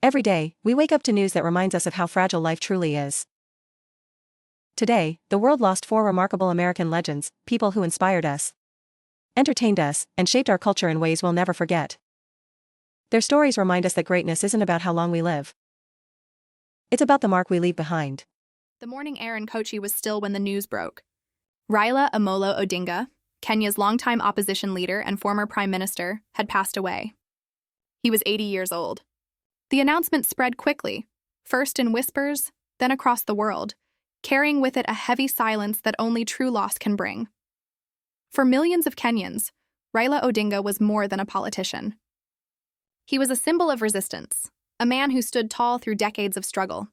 Every day, we wake up to news that reminds us of how fragile life truly is. Today, the world lost four remarkable American legends, people who inspired us, entertained us, and shaped our culture in ways we'll never forget. Their stories remind us that greatness isn't about how long we live. It's about the mark we leave behind. The morning air in Kochi was still when the news broke. Raila Odinga, Kenya's longtime opposition leader and former prime minister, had passed away. He was 80 years old. The announcement spread quickly, first in whispers, then across the world, carrying with it a heavy silence that only true loss can bring. For millions of Kenyans, Raila Odinga was more than a politician. He was a symbol of resistance, a man who stood tall through decades of struggle.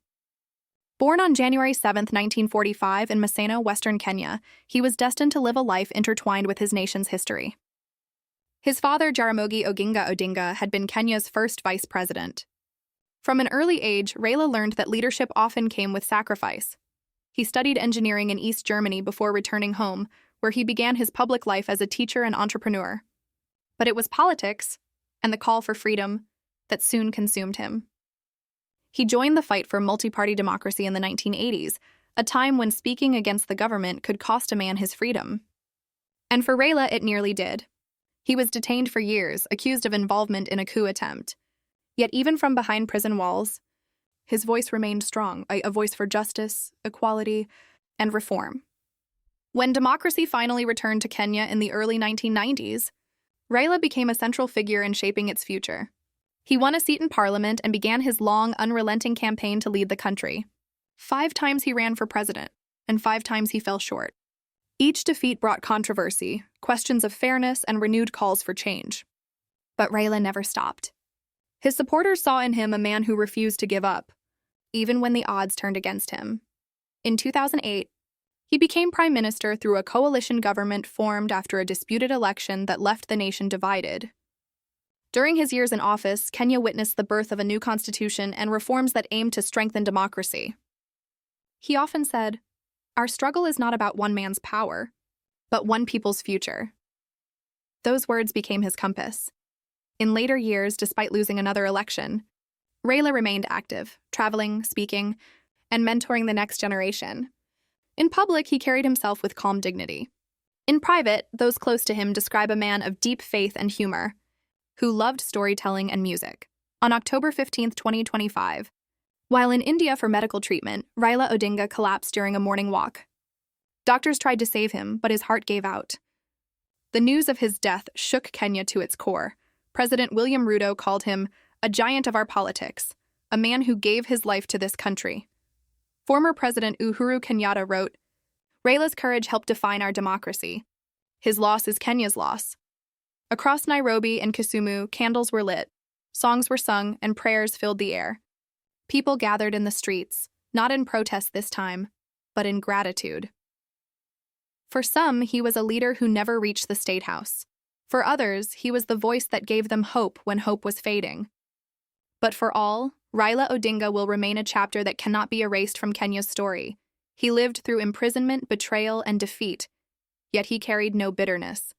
Born on January 7, 1945 in Maseno, Western Kenya, he was destined to live a life intertwined with his nation's history. His father, Jaramogi Oginga Odinga, had been Kenya's first vice president. From an early age, Raila learned that leadership often came with sacrifice. He studied engineering in East Germany before returning home, where he began his public life as a teacher and entrepreneur. But it was politics, and the call for freedom, that soon consumed him. He joined the fight for multi-party democracy in the 1980s, a time when speaking against the government could cost a man his freedom. And for Raila, it nearly did. He was detained for years, accused of involvement in a coup attempt. Yet even from behind prison walls, his voice remained strong, a voice for justice, equality, and reform. When democracy finally returned to Kenya in the early 1990s, Raila became a central figure in shaping its future. He won a seat in parliament and began his long, unrelenting campaign to lead the country. 5 times he ran for president, and 5 times he fell short. Each defeat brought controversy, questions of fairness, and renewed calls for change. But Raila never stopped. His supporters saw in him a man who refused to give up, even when the odds turned against him. In 2008, he became prime minister through a coalition government formed after a disputed election that left the nation divided. During his years in office, Kenya witnessed the birth of a new constitution and reforms that aimed to strengthen democracy. He often said, "Our struggle is not about one man's power, but one people's future." Those words became his compass. In later years, despite losing another election, Raila remained active, traveling, speaking, and mentoring the next generation. In public, he carried himself with calm dignity. In private, those close to him describe a man of deep faith and humor, who loved storytelling and music. On October 15, 2025, while in India for medical treatment, Raila Odinga collapsed during a morning walk. Doctors tried to save him, but his heart gave out. The news of his death shook Kenya to its core. President William Ruto called him a giant of our politics, a man who gave his life to this country. Former President Uhuru Kenyatta wrote, "Raila's courage helped define our democracy. His loss is Kenya's loss." Across Nairobi and Kisumu, candles were lit, songs were sung, and prayers filled the air. People gathered in the streets, not in protest this time, but in gratitude. For some, he was a leader who never reached the State House. For others, he was the voice that gave them hope when hope was fading. But for all, Raila Odinga will remain a chapter that cannot be erased from Kenya's story. He lived through imprisonment, betrayal, and defeat, yet he carried no bitterness.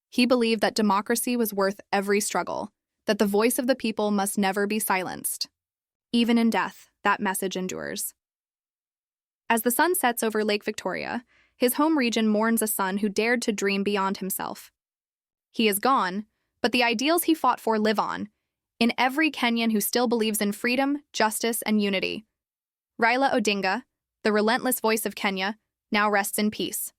He believed that democracy was worth every struggle, that the voice of the people must never be silenced. Even in death, that message endures. As the sun sets over Lake Victoria, his home region mourns a son who dared to dream beyond himself. He is gone, but the ideals he fought for live on, in every Kenyan who still believes in freedom, justice, and unity. Raila Odinga, the relentless voice of Kenya, now rests in peace.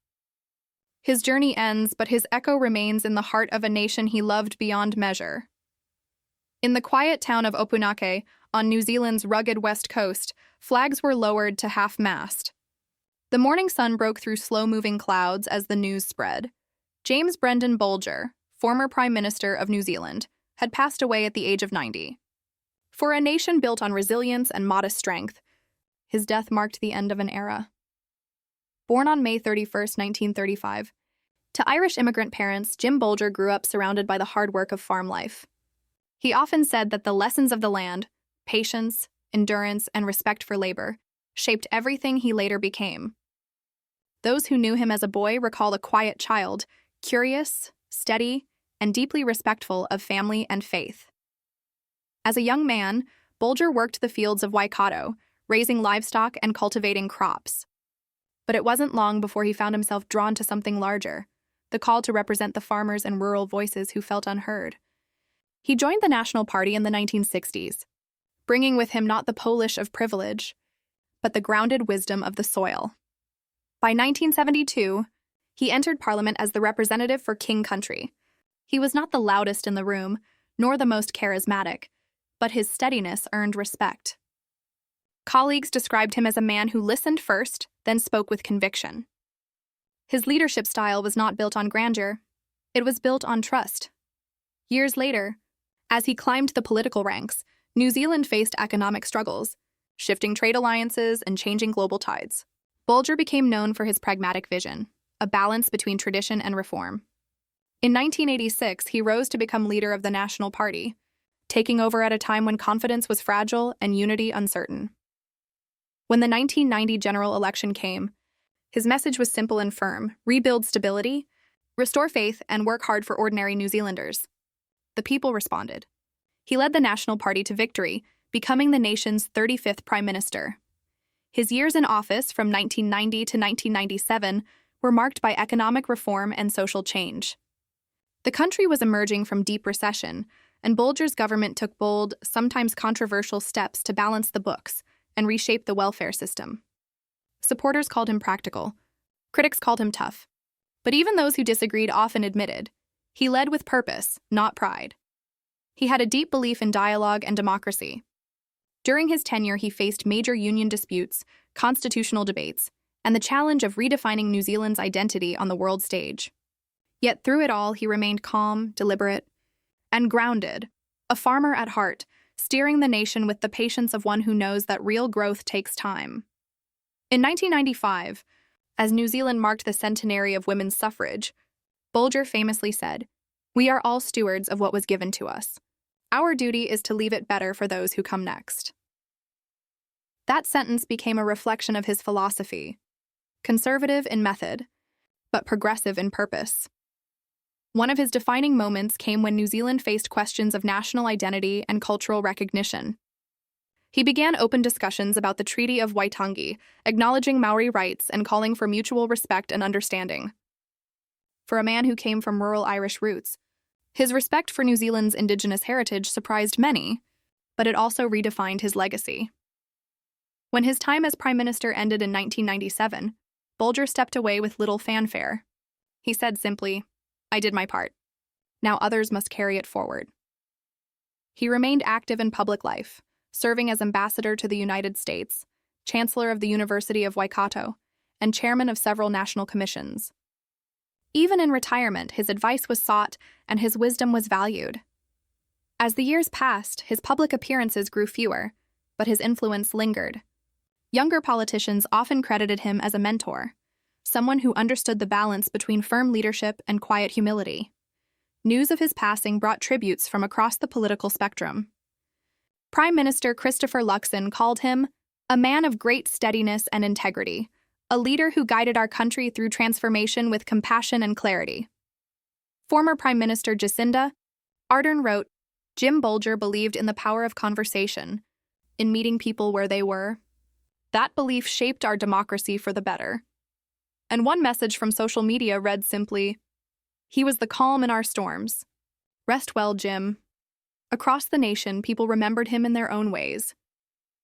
His journey ends, but his echo remains in the heart of a nation he loved beyond measure. In the quiet town of Obituary, on New Zealand's rugged west coast, flags were lowered to half-mast. The morning sun broke through slow-moving clouds as the news spread. James Brendan Bolger, former Prime Minister of New Zealand, had passed away at the age of 90. For a nation built on resilience and modest strength, his death marked the end of an era. Born on May 31, 1935, to Irish immigrant parents, Jim Bolger grew up surrounded by the hard work of farm life. He often said that the lessons of the land, patience, endurance, and respect for labor, shaped everything he later became. Those who knew him as a boy recall a quiet child, curious, steady, and deeply respectful of family and faith. As a young man, Bolger worked the fields of Waikato, raising livestock and cultivating crops. But it wasn't long before he found himself drawn to something larger, the call to represent the farmers and rural voices who felt unheard. He joined the National Party in the 1960s, bringing with him not the polish of privilege, but the grounded wisdom of the soil. By 1972, he entered Parliament as the representative for King Country. He was not the loudest in the room, nor the most charismatic, but his steadiness earned respect. Colleagues described him as a man who listened first, then spoke with conviction. His leadership style was not built on grandeur, it was built on trust. Years later, as he climbed the political ranks, New Zealand faced economic struggles, shifting trade alliances and changing global tides. Bolger became known for his pragmatic vision, a balance between tradition and reform. In 1986, he rose to become leader of the National Party, taking over at a time when confidence was fragile and unity uncertain. When the 1990 general election came, his message was simple and firm: rebuild stability, restore faith, and work hard for ordinary New Zealanders. The people responded. He led the National Party to victory, becoming the nation's 35th Prime Minister. His years in office from 1990 to 1997 were marked by economic reform and social change. The country was emerging from deep recession, and Bolger's government took bold, sometimes controversial steps to balance the books and reshape the welfare system. Supporters called him practical. Critics called him tough. But even those who disagreed often admitted, he led with purpose, not pride. He had a deep belief in dialogue and democracy. During his tenure, he faced major union disputes, constitutional debates, and the challenge of redefining New Zealand's identity on the world stage. Yet through it all, he remained calm, deliberate, and grounded, a farmer at heart, steering the nation with the patience of one who knows that real growth takes time. In 1995, as New Zealand marked the centenary of women's suffrage, Bolger famously said, "We are all stewards of what was given to us. Our duty is to leave it better for those who come next." That sentence became a reflection of his philosophy, conservative in method, but progressive in purpose. One of his defining moments came when New Zealand faced questions of national identity and cultural recognition. He began open discussions about the Treaty of Waitangi, acknowledging Maori rights and calling for mutual respect and understanding. For a man who came from rural Irish roots, his respect for New Zealand's Indigenous heritage surprised many, but it also redefined his legacy. When his time as Prime Minister ended in 1997, Bolger stepped away with little fanfare. He said simply, "I did my part. Now others must carry it forward." He remained active in public life, serving as ambassador to the United States, chancellor of the University of Waikato, and chairman of several national commissions. Even in retirement, his advice was sought and his wisdom was valued. As the years passed, his public appearances grew fewer, but his influence lingered. Younger politicians often credited him as a mentor, someone who understood the balance between firm leadership and quiet humility. News of his passing brought tributes from across the political spectrum. Prime Minister Christopher Luxon called him a man of great steadiness and integrity, a leader who guided our country through transformation with compassion and clarity. Former Prime Minister Jacinda Ardern wrote, "Jim Bolger believed in the power of conversation, in meeting people where they were. That belief shaped our democracy for the better." And one message from social media read simply, "He was the calm in our storms. Rest well, Jim." Across the nation, people remembered him in their own ways.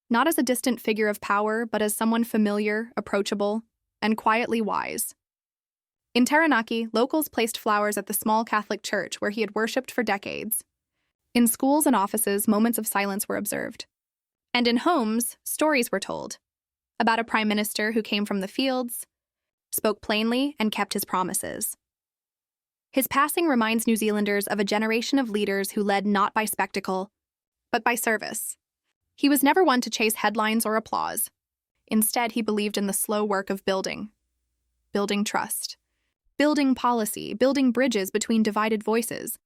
Not as a distant figure of power, but as someone familiar, approachable, and quietly wise. In Taranaki, locals placed flowers at the small Catholic church where he had worshipped for decades. In schools and offices, moments of silence were observed. And in homes, stories were told about a prime minister who came from the fields, spoke plainly, and kept his promises. His passing reminds New Zealanders of a generation of leaders who led not by spectacle, but by service. He was never one to chase headlines or applause. Instead, he believed in the slow work of building trust, building policy, building bridges between divided voices.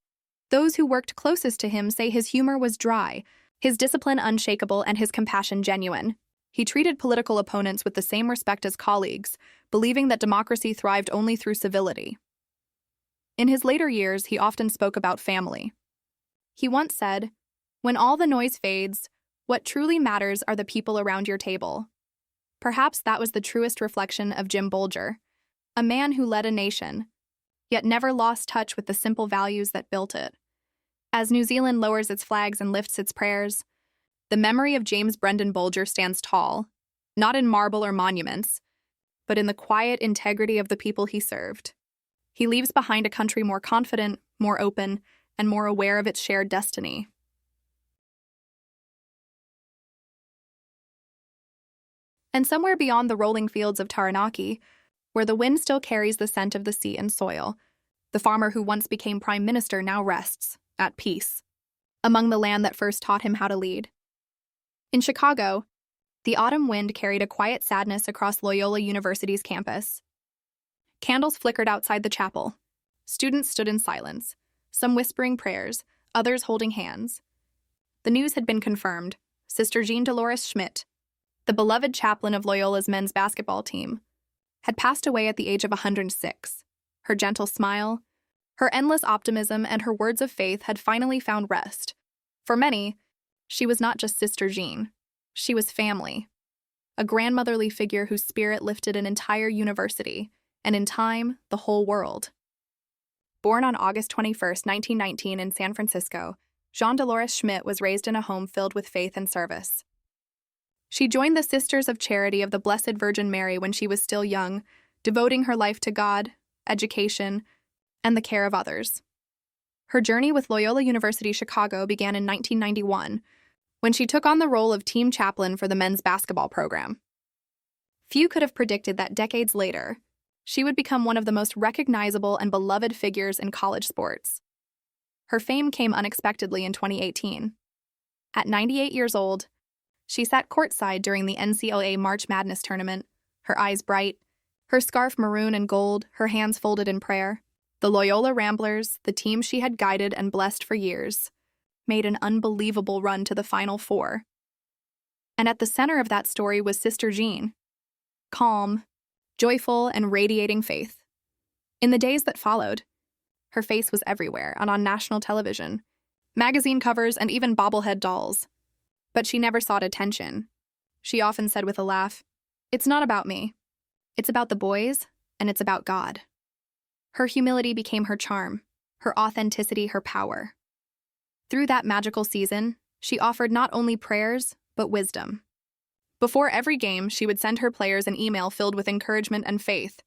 Those who worked closest to him say his humor was dry, his discipline unshakable, and his compassion genuine. He treated political opponents with the same respect as colleagues, believing that democracy thrived only through civility. In his later years, he often spoke about family. He once said, "When all the noise fades, What truly matters are the people around your table. Perhaps that was the truest reflection of Jim Bolger, a man who led a nation, yet never lost touch with the simple values that built it. As New Zealand lowers its flags and lifts its prayers, the memory of James Brendan Bolger stands tall, not in marble or monuments, but in the quiet integrity of the people he served. He leaves behind a country more confident, more open, and more aware of its shared destiny. And somewhere beyond the rolling fields of Taranaki, where the wind still carries the scent of the sea and soil, the farmer who once became prime minister now rests, at peace, among the land that first taught him how to lead. In Chicago, the autumn wind carried a quiet sadness across Loyola University's campus. Candles flickered outside the chapel. Students stood in silence, some whispering prayers, others holding hands. The news had been confirmed. Sister Jean Dolores Schmidt, the beloved chaplain of Loyola's men's basketball team, had passed away at the age of 106. Her gentle smile, her endless optimism, and her words of faith had finally found rest. For many, she was not just Sister Jean. She was family. A grandmotherly figure whose spirit lifted an entire university, and in time, the whole world. Born on August 21, 1919 in San Francisco, Jean Dolores Schmidt was raised in a home filled with faith and service. She joined the Sisters of Charity of the Blessed Virgin Mary when she was still young, devoting her life to God, education, and the care of others. Her journey with Loyola University Chicago began in 1991, when she took on the role of team chaplain for the men's basketball program. Few could have predicted that decades later, she would become one of the most recognizable and beloved figures in college sports. Her fame came unexpectedly in 2018. At 98 years old, she sat courtside during the NCAA March Madness tournament, her eyes bright, her scarf maroon and gold, her hands folded in prayer. The Loyola Ramblers, the team she had guided and blessed for years, made an unbelievable run to the Final Four. And at the center of that story was Sister Jean, calm, joyful, and radiating faith. In the days that followed, her face was everywhere and on national television, magazine covers, and even bobblehead dolls. But she never sought attention. She often said with a laugh, "It's not about me. It's about the boys, and it's about God." Her humility became her charm, her authenticity her power. Through that magical season, she offered not only prayers, but wisdom. Before every game, she would send her players an email filled with encouragement and faith.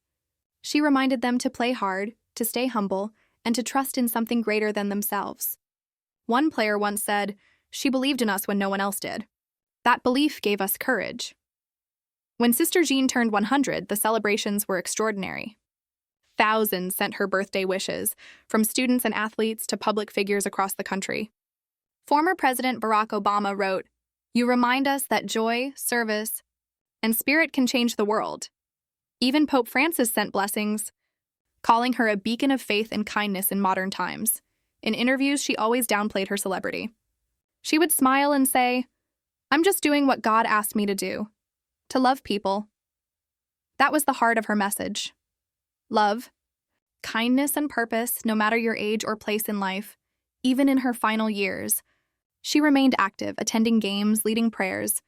She reminded them to play hard, to stay humble, and to trust in something greater than themselves. One player once said, "She believed in us when no one else did. That belief gave us courage." When Sister Jean turned 100, the celebrations were extraordinary. Thousands sent her birthday wishes, from students and athletes to public figures across the country. Former President Barack Obama wrote, "You remind us that joy, service, and spirit can change the world." Even Pope Francis sent blessings, calling her a beacon of faith and kindness in modern times. In interviews, she always downplayed her celebrity. She would smile and say, "I'm just doing what God asked me to do, to love people." That was the heart of her message. Love, kindness, and purpose, no matter your age or place in life. Even in her final years, she remained active, attending games, leading prayers,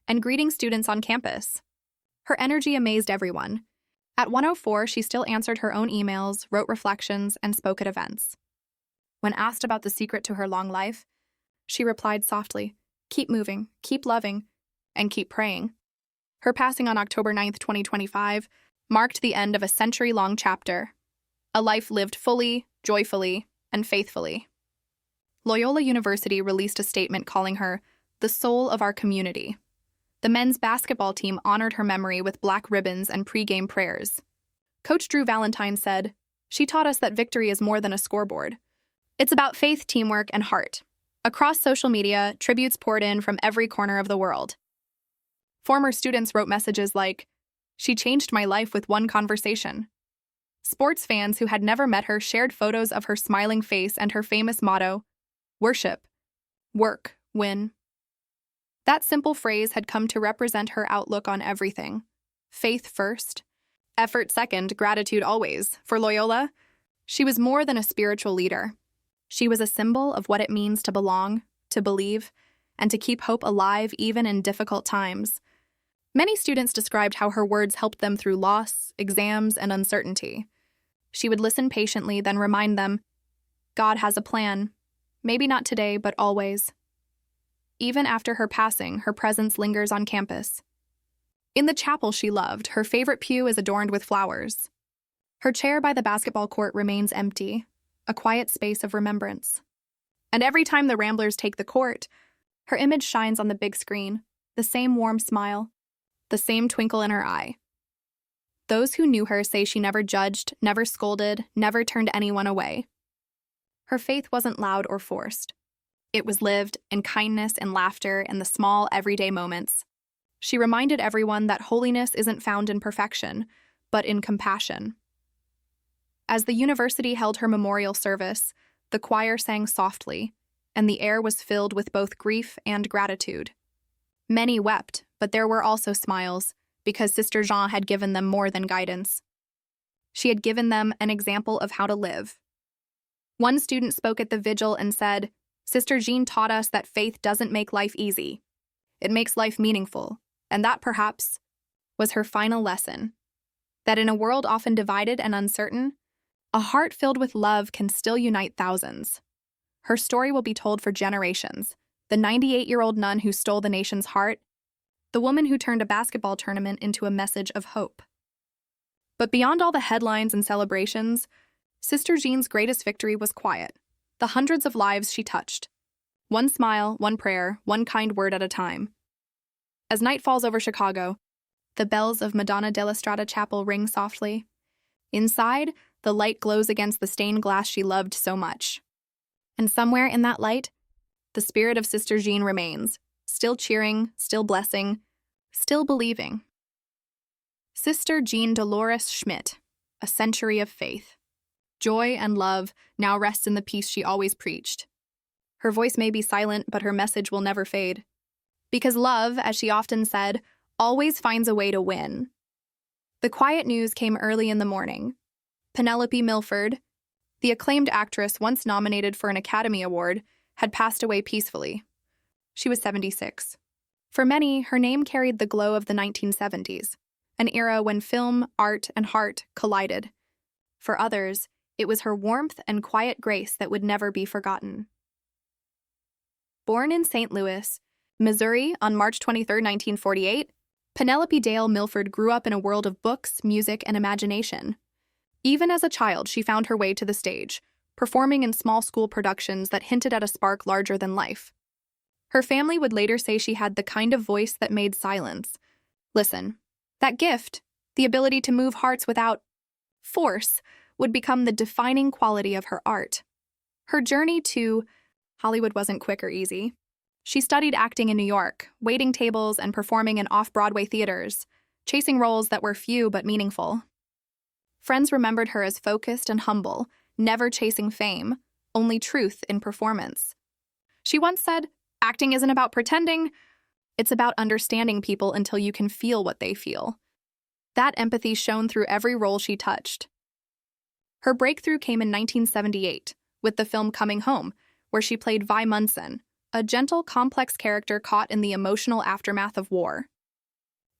and greeting students on campus. Her energy amazed everyone. At 104, she still answered her own emails, wrote reflections, and spoke at events. When asked about the secret to her long life, she replied softly, "Keep moving, keep loving, and keep praying." Her passing on October 9th, 2025, marked the end of a century-long chapter, a life lived fully, joyfully, and faithfully. Loyola University released a statement calling her the soul of our community. The men's basketball team honored her memory with black ribbons and pre-game prayers. Coach Drew Valentine said, "She taught us that victory is more than a scoreboard. It's about faith, teamwork, and heart." Across social media, tributes poured in from every corner of the world. Former students wrote messages like, "She changed my life with one conversation." Sports fans who had never met her shared photos of her smiling face and her famous motto, "Worship, work, win." That simple phrase had come to represent her outlook on everything. Faith first, effort second, gratitude always. For Loyola, she was more than a spiritual leader. She was a symbol of what it means to belong, to believe, and to keep hope alive even in difficult times. Many students described how her words helped them through loss, exams, and uncertainty. She would listen patiently, then remind them, God has a plan. Maybe not today, but always. Even after her passing, her presence lingers on campus. In the chapel she loved, her favorite pew is adorned with flowers. Her chair by the basketball court remains empty, a quiet space of remembrance. And every time the Ramblers take the court, her image shines on the big screen, the same warm smile, the same twinkle in her eye. Those who knew her say she never judged, never scolded, never turned anyone away. Her faith wasn't loud or forced. It was lived in kindness and laughter and the small, everyday moments. She reminded everyone that holiness isn't found in perfection, but in compassion. As the university held her memorial service, the choir sang softly, and the air was filled with both grief and gratitude. Many wept, but there were also smiles, because Sister Jean had given them more than guidance. She had given them an example of how to live. One student spoke at the vigil and said, "Sister Jean taught us that faith doesn't make life easy. It makes life meaningful, and that, perhaps, was her final lesson. That in a world often divided and uncertain, a heart filled with love can still unite thousands." Her story will be told for generations. The 98-year-old nun who stole the nation's heart, the woman who turned a basketball tournament into a message of hope. But beyond all the headlines and celebrations, Sister Jean's greatest victory was quiet, the hundreds of lives she touched. One smile, one prayer, one kind word at a time. As night falls over Chicago, the bells of Madonna della Strada Chapel ring softly. Inside, the light glows against the stained glass she loved so much. And somewhere in that light, the spirit of Sister Jean remains, still cheering, still blessing, still believing. Sister Jean Dolores Schmidt, a century of faith. Joy and love now rests in the peace she always preached. Her voice may be silent, but her message will never fade. Because love, as she often said, always finds a way to win. The quiet news came early in the morning. Penelope Milford, the acclaimed actress once nominated for an Academy Award, had passed away peacefully. She was 76. For many, her name carried the glow of the 1970s, an era when film, art, and heart collided. For others, it was her warmth and quiet grace that would never be forgotten. Born in St. Louis, Missouri on March 23, 1948, Penelope Dale Milford grew up in a world of books, music, and imagination. Even as a child, she found her way to the stage, performing in small school productions that hinted at a spark larger than life. Her family would later say she had the kind of voice that made silence. Listen, that gift, the ability to move hearts without force, would become the defining quality of her art. Her journey to Hollywood wasn't quick or easy. She studied acting in New York, waiting tables and performing in off-Broadway theaters, chasing roles that were few but meaningful. Friends remembered her as focused and humble, never chasing fame, only truth in performance. She once said, "Acting isn't about pretending, it's about understanding people until you can feel what they feel." That empathy shone through every role she touched. Her breakthrough came in 1978, with the film Coming Home, where she played Vi Munson, a gentle, complex character caught in the emotional aftermath of war.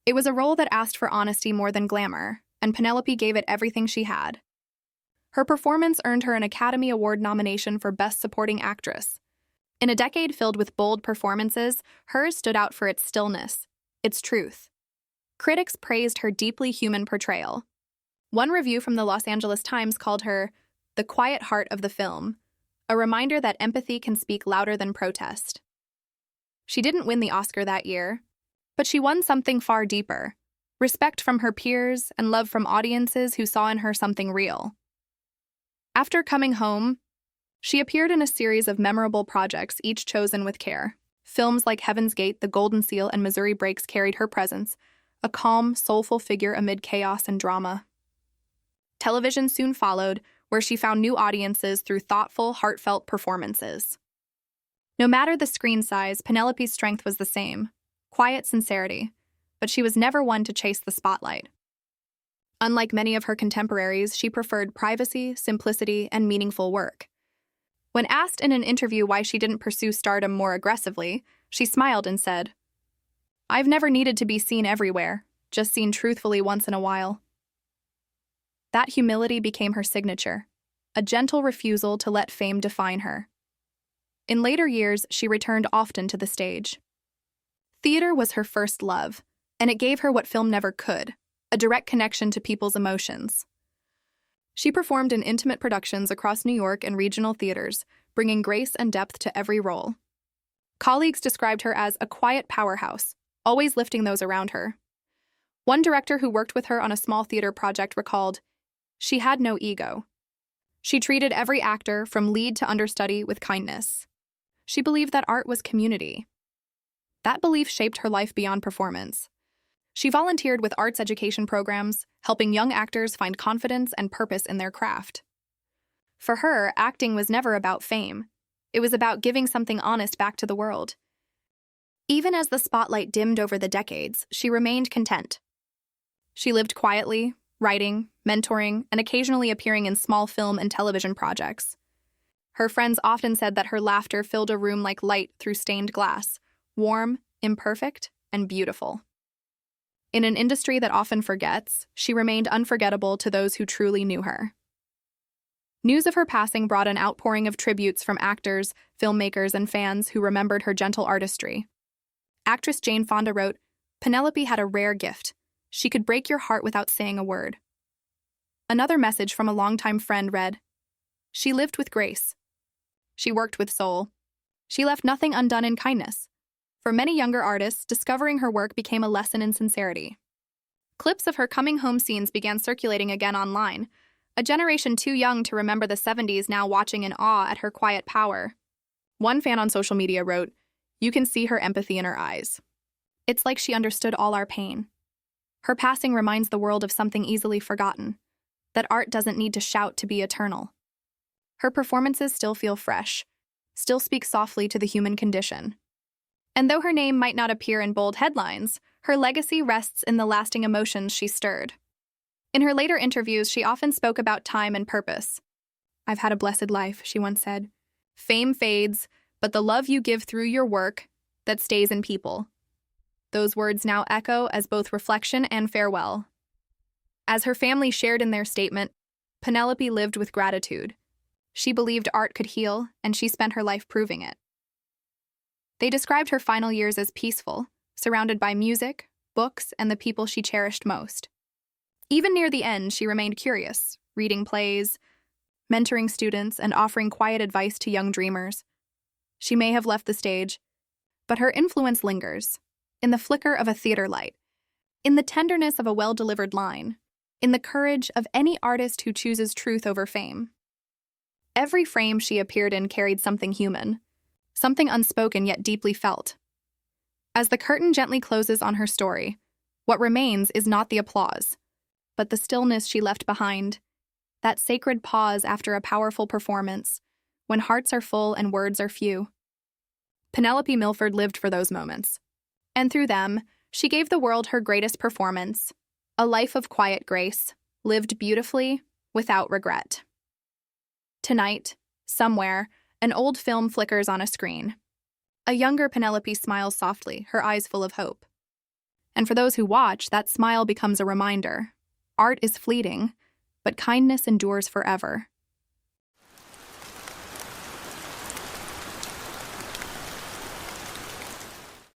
It was a role that asked for honesty more than glamour, and Penelope gave it everything she had. Her performance earned her an Academy Award nomination for Best Supporting Actress. In a decade filled with bold performances, hers stood out for its stillness, its truth. Critics praised her deeply human portrayal. One review from the Los Angeles Times called her the quiet heart of the film, a reminder that empathy can speak louder than protest. She didn't win the Oscar that year, but she won something far deeper: respect from her peers and love from audiences who saw in her something real. After Coming Home, she appeared in a series of memorable projects, each chosen with care. Films like Heaven's Gate, The Golden Seal, and Missouri Breaks carried her presence, a calm, soulful figure amid chaos and drama. Television soon followed, where she found new audiences through thoughtful, heartfelt performances. No matter the screen size, Penelope's strength was the same: quiet sincerity, but she was never one to chase the spotlight. Unlike many of her contemporaries, she preferred privacy, simplicity, and meaningful work. When asked in an interview why she didn't pursue stardom more aggressively, She smiled and said, "I've never needed to be seen everywhere, just seen truthfully once in a while." That humility became her signature, a gentle refusal to let fame define her. In later years, she returned often to the stage. Theater was her first love, and it gave her what film never could, a direct connection to people's emotions. She performed in intimate productions across New York and regional theaters, bringing grace and depth to every role. Colleagues described her as a quiet powerhouse, always lifting those around her. One director who worked with her on a small theater project recalled, "She had no ego. She treated every actor, from lead to understudy, with kindness. She believed that art was community." That belief shaped her life beyond performance. She volunteered with arts education programs, helping young actors find confidence and purpose in their craft. For her, acting was never about fame. It was about giving something honest back to the world. Even as the spotlight dimmed over the decades, she remained content. She lived quietly, writing, mentoring, and occasionally appearing in small film and television projects. Her friends often said that her laughter filled a room like light through stained glass, warm, imperfect, and beautiful. In an industry that often forgets, she remained unforgettable to those who truly knew her. News of her passing brought an outpouring of tributes from actors, filmmakers, and fans who remembered her gentle artistry. Actress Jane Fonda wrote, "Penelope had a rare gift. She could break your heart without saying a word." Another message from a longtime friend read, "She lived with grace. She worked with soul. She left nothing undone in kindness." For many younger artists, discovering her work became a lesson in sincerity. Clips of her coming home scenes began circulating again online, a generation too young to remember the 70s now watching in awe at her quiet power. One fan on social media wrote, "You can see her empathy in her eyes. It's like she understood all our pain." Her passing reminds the world of something easily forgotten, that art doesn't need to shout to be eternal. Her performances still feel fresh, still speak softly to the human condition. And though her name might not appear in bold headlines, her legacy rests in the lasting emotions she stirred. In her later interviews, she often spoke about time and purpose. "I've had a blessed life," she once said. "Fame fades, but the love you give through your work, that stays in people." Those words now echo as both reflection and farewell. As her family shared in their statement, Penelope lived with gratitude. She believed art could heal, and she spent her life proving it. They described her final years as peaceful, surrounded by music, books, and the people she cherished most. Even near the end, she remained curious, reading plays, mentoring students, and offering quiet advice to young dreamers. She may have left the stage, but her influence lingers, in the flicker of a theater light, in the tenderness of a well-delivered line, in the courage of any artist who chooses truth over fame. Every frame she appeared in carried something human, something unspoken yet deeply felt. As the curtain gently closes on her story, what remains is not the applause, but the stillness she left behind, that sacred pause after a powerful performance, when hearts are full and words are few. Penelope Milford lived for those moments, and through them, she gave the world her greatest performance, a life of quiet grace, lived beautifully, without regret. Tonight, somewhere, an old film flickers on a screen. A younger Penelope smiles softly, her eyes full of hope. And for those who watch, that smile becomes a reminder. Art is fleeting, but kindness endures forever.